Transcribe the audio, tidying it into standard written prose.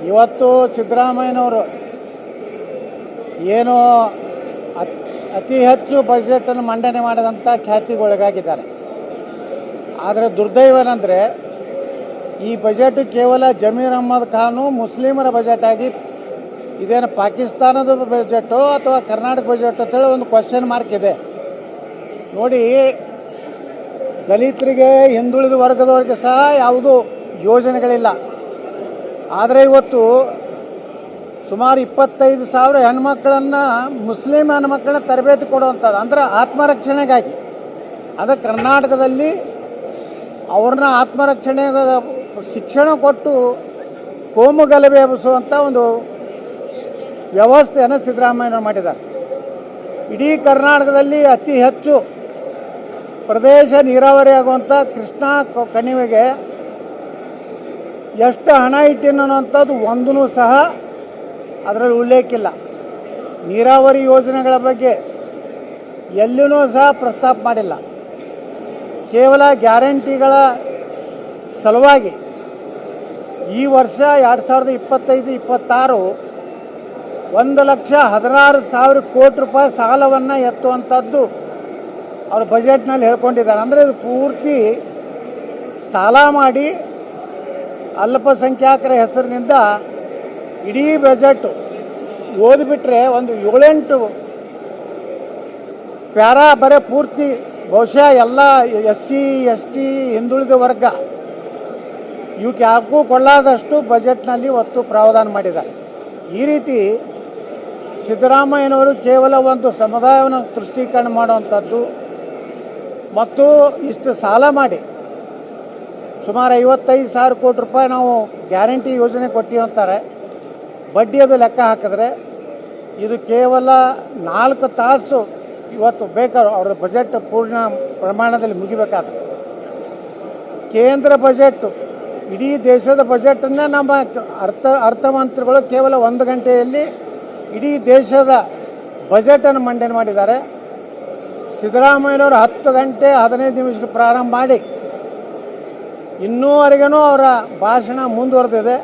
ಇವತ್ತು ಸಿದ್ದರಾಮಯ್ಯನವರು ಏನು ಅತಿ ಹೆಚ್ಚು ಬಜೆಟನ್ನು ಮಂಡನೆ ಮಾಡಿದಂಥ ಖ್ಯಾತಿಗೊಳಗಾಗಿದ್ದಾರೆ. ಆದರೆ ದುರ್ದೈವನಂದರೆ ಈ ಬಜೆಟ್ ಕೇವಲ ಜಮೀರ್ ಅಹ್ಮದ್ ಖಾನು ಮುಸ್ಲಿಮರ ಬಜೆಟ್ ಆಗಿ ಇದೇನು ಪಾಕಿಸ್ತಾನದ ಬಜೆಟೋ ಅಥವಾ ಕರ್ನಾಟಕ ಬಜೆಟ್ ಅಂತೇಳಿ ಒಂದು ಕ್ವಶನ್ ಮಾರ್ಕ್ ಇದೆ. ನೋಡಿ, ದಲಿತರಿಗೆ ಹಿಂದುಳಿದ ವರ್ಗದವರಿಗೆ ಸಹ ಯಾವುದೂ ಯೋಜನೆಗಳಿಲ್ಲ. ಆದರೆ ಇವತ್ತು ಸುಮಾರು 25,000 ಹೆಣ್ಮಕ್ಳನ್ನು ಮುಸ್ಲಿಂ ಹೆಣ್ಮಕ್ಳನ್ನ ತರಬೇತಿ ಕೊಡುವಂಥದ್ದು, ಅಂದ್ರೆ ಆತ್ಮರಕ್ಷಣೆಗಾಗಿ. ಅಂದರೆ ಕರ್ನಾಟಕದಲ್ಲಿ ಅವ್ರನ್ನ ಆತ್ಮರಕ್ಷಣೆ ಶಿಕ್ಷಣ ಕೊಟ್ಟು ಕೋಮು ಗಲಭೆ ಎಬ್ಬಿಸುವಂಥ ಒಂದು ವ್ಯವಸ್ಥೆಯನ್ನು ಸಿದ್ದರಾಮಯ್ಯನವರು ಮಾಡಿದ್ದಾರೆ. ಇಡೀ ಕರ್ನಾಟಕದಲ್ಲಿ ಅತಿ ಹೆಚ್ಚು ಪ್ರದೇಶ ನೀರಾವರಿ ಆಗುವಂಥ ಕೃಷ್ಣಾ ಕಣಿವೆಗೆ ಎಷ್ಟು ಹಣ ಇಟ್ಟಿನ್ನೋಂಥದ್ದು ಒಂದೂ ಸಹ ಅದರಲ್ಲಿ ಉಲ್ಲೇಖಿಲ್ಲ. ನೀರಾವರಿ ಯೋಜನೆಗಳ ಬಗ್ಗೆ ಎಲ್ಲಿಯೂ ಸಹ ಪ್ರಸ್ತಾಪ ಮಾಡಿಲ್ಲ. ಕೇವಲ ಗ್ಯಾರಂಟಿಗಳ ಸಲುವಾಗಿ ಈ ವರ್ಷ 2025-26 1,16,000 ಕೋಟಿ ರೂಪಾಯಿ ಸಾಲವನ್ನು ಎತ್ತುವಂಥದ್ದು ಅವರು ಬಜೆಟ್ನಲ್ಲಿ ಹೇಳ್ಕೊಂಡಿದ್ದಾರೆ. ಅಂದರೆ ಇದು ಪೂರ್ತಿ ಸಾಲ ಮಾಡಿ ಅಲ್ಪಸಂಖ್ಯಾತರ ಹೆಸರಿನಿಂದ ಇಡೀ ಬಜೆಟು ಓದಿಬಿಟ್ರೆ ಒಂದು 7-8 ಪ್ಯಾರಾ ಬರೀ ಪೂರ್ತಿ ಬಹುಶಃ ಎಲ್ಲ SC ST ಹಿಂದುಳಿದ ವರ್ಗ ಇವಕ್ಕೆ ಯಾಕೂ ಕೊಳ್ಳಾದಷ್ಟು ಬಜೆಟ್ನಲ್ಲಿ ಒತ್ತು ಪ್ರಾವಧಾನ ಮಾಡಿದ್ದಾರೆ. ಈ ರೀತಿ ಸಿದ್ದರಾಮಯ್ಯನವರು ಕೇವಲ ಒಂದು ಸಮುದಾಯವನ್ನು ತುಷ್ಟೀಕರಣ ಮಾಡುವಂಥದ್ದು ಮತ್ತು ಇಷ್ಟು ಸಾಲ ಮಾಡಿ ಸುಮಾರು 55,000 ಕೋಟಿ ರೂಪಾಯಿ ನಾವು ಗ್ಯಾರಂಟಿ ಯೋಜನೆ ಕೊಟ್ಟಿವಿ ಅಂತಾರೆ. ಬಡ್ಡಿ ಅದು ಲೆಕ್ಕ ಹಾಕಿದ್ರೆ ಇದು ಕೇವಲ 4 ತಾಸು ಇವತ್ತು ಬೇಕಾದ್ರೆ ಅವ್ರ ಬಜೆಟ್ ಪೂರ್ಣ ಪ್ರಮಾಣದಲ್ಲಿ ಮುಗಿಬೇಕಾದ್ರೆ. ಕೇಂದ್ರ ಬಜೆಟ್ ಇಡೀ ದೇಶದ ಬಜೆಟನ್ನು ನಮ್ಮ ಅರ್ಥಮಂತ್ರಿಗಳು ಕೇವಲ 1 ಗಂಟೆಯಲ್ಲಿ ಇಡೀ ದೇಶದ ಬಜೆಟನ್ನು ಮಂಡನೆ ಮಾಡಿದ್ದಾರೆ. ಸಿದ್ದರಾಮಯ್ಯನವರು 10 ಗಂಟೆ 15 ನಿಮಿಷಕ್ಕೆ ಪ್ರಾರಂಭ ಮಾಡಿ ಇನ್ನೂವರೆಗೂ ಅವರ ಭಾಷಣ ಮುಂದುವರೆದಿದೆ.